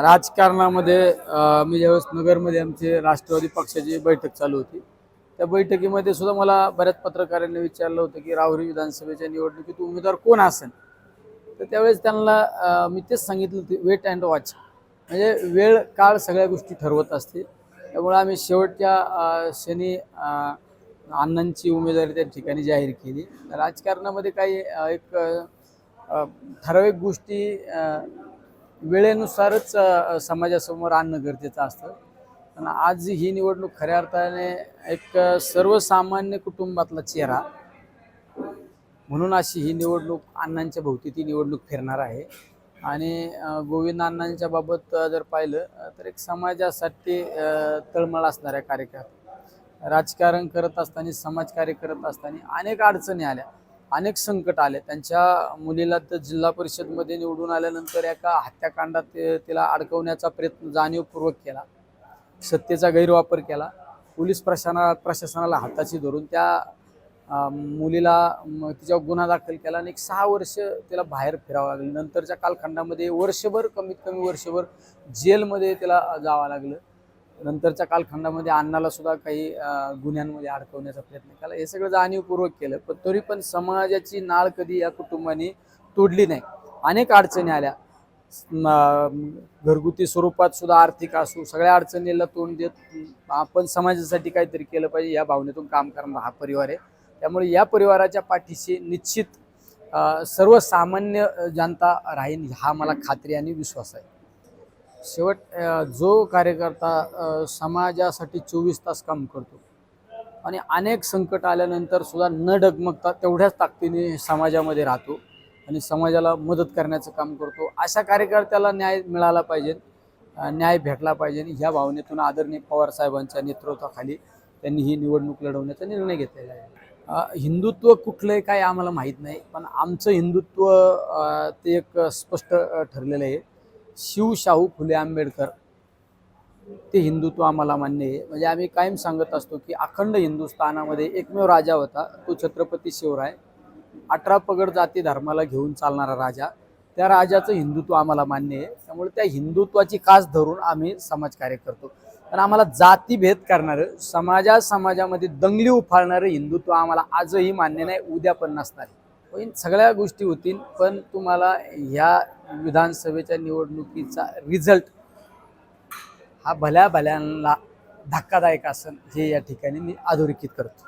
राजकारणामध्ये मी ज्यावेळेस नगरमध्ये आमची राष्ट्रवादी पक्षाची बैठक चालू होती, त्या बैठकीमध्ये सुद्धा मला बऱ्याच पत्रकारांनी विचारलं होतं की राहुरी विधानसभेच्या निवडणुकीत उमेदवार कोण असेल. तर त्यावेळेस त्यांना मी तेच सांगितलं होतं, वेट अँड वॉच. म्हणजे वेळ काळ सगळ्या गोष्टी ठरवत असते. त्यामुळे आम्ही शेवटच्या क्षणी अण्णांची उमेदवारी त्या ठिकाणी जाहीर केली. राजकारणामध्ये काही एक ठराविक गोष्टी वेळेनुसारच समाजासमोर आणणं गरजेचं असतं. पण आज ही निवडणूक खऱ्या अर्थाने एक सर्वसामान्य कुटुंबातला चेहरा म्हणून अशी ही निवडणूक अण्णांच्या भोवती ती निवडणूक फिरणार आहे. आणि गोविंद अण्णांच्या बाबत जर पाहिलं तर एक समाजासाठी तळमळ असणाऱ्या कार्यकर्ता, राजकारण करत असताना, समाजकार्य करत असताना अनेक अडचणी आल्या, अनेक संकट आले. त्यांच्या मुलीला तर जिल्हा परिषदमध्ये निवडून आल्यानंतर एका हत्याकांडात तिला अडकवण्याचा प्रयत्न जाणीवपूर्वक केला, सत्तेचा गैरवापर केला. पोलीस प्रशासनाला हाताशी धरून त्या मुलीला तिच्यावर गुन्हा दाखल केला आणि 6 वर्ष तिला बाहेर फिरावं लागलं. नंतरच्या कालखंडामध्ये वर्षभर, कमीत कमी वर्षभर जेलमध्ये तिला जावं लागलं. नंतरच्या कालखंडामध्ये अण्णाला सुद्धा काही गुन्ह्यांमध्ये अडकवण्याचा प्रयत्न केला. हे सगळं जाणीवपूर्वक केलं, पण तरी पण समाजाची नाळ कधी या कुटुंबाने तोडली नाही. अनेक अडचणी आल्या, घरगुती स्वरूपात सुद्धा, आर्थिक असू, सगळ्या अडचणीला तोंड देत आपण समाजासाठी काहीतरी केलं पाहिजे या भावनेतून काम करणारा हा परिवार आहे. त्यामुळे या परिवाराच्या पाठीशी निश्चित सर्वसामान्य जनता राहील, हा मला खात्री आणि विश्वास आहे. शेवट जो कार्यकर्ता समाजासाठी 24 तास काम करतो आणि अनेक संकट आल्यानंतर सुद्धा न डगमगता तेवढ्याच ताकदीने समाजामध्ये राहतो आणि समाजाला मदत करण्याचं काम करतो, अशा कार्यकर्त्याला न्याय मिळाला पाहिजे, न्याय भेटला पाहिजे. ह्या भावनेतून आदरणीय पवार साहेबांच्या नेतृत्वाखाली त्यांनी ही निवडणूक लढवण्याचा निर्णय घेतलेला आहे. हिंदुत्व कुठलंही काय आम्हाला माहीत नाही, पण आमचं हिंदुत्व ते एक स्पष्ट ठरलेलं आहे. शिव, शाहू, फुले, आंबेडकर ते हिंदुत्व आम्हाला मान्य आहे. म्हणजे आम्ही कायम सांगत असतो की अखंड हिंदुस्थानामध्ये एकमेव राजा होता, तो छत्रपती शिवराय. 18 पगड जाती धर्माला घेऊन चालणारा राजा, त्या राजाचं हिंदुत्व आम्हाला मान्य आहे. त्यामुळे त्या हिंदुत्वाची कास धरून आम्ही समाजकार्य करतो. पण आम्हाला जातीभेद करणारं, समाजामध्ये दंगली उफाळणारं हिंदुत्व आम्हाला आजही मान्य नाही, उद्या पण नसणार. पण सगळ्या गोष्टी होतील, पण तुम्हाला ह्या विधानसभेच्या निवडणुकीचा रिझल्ट हा भल्या भल्यांना धक्कादायक असेल, हे या ठिकाणी मी अधोरेखित करतो.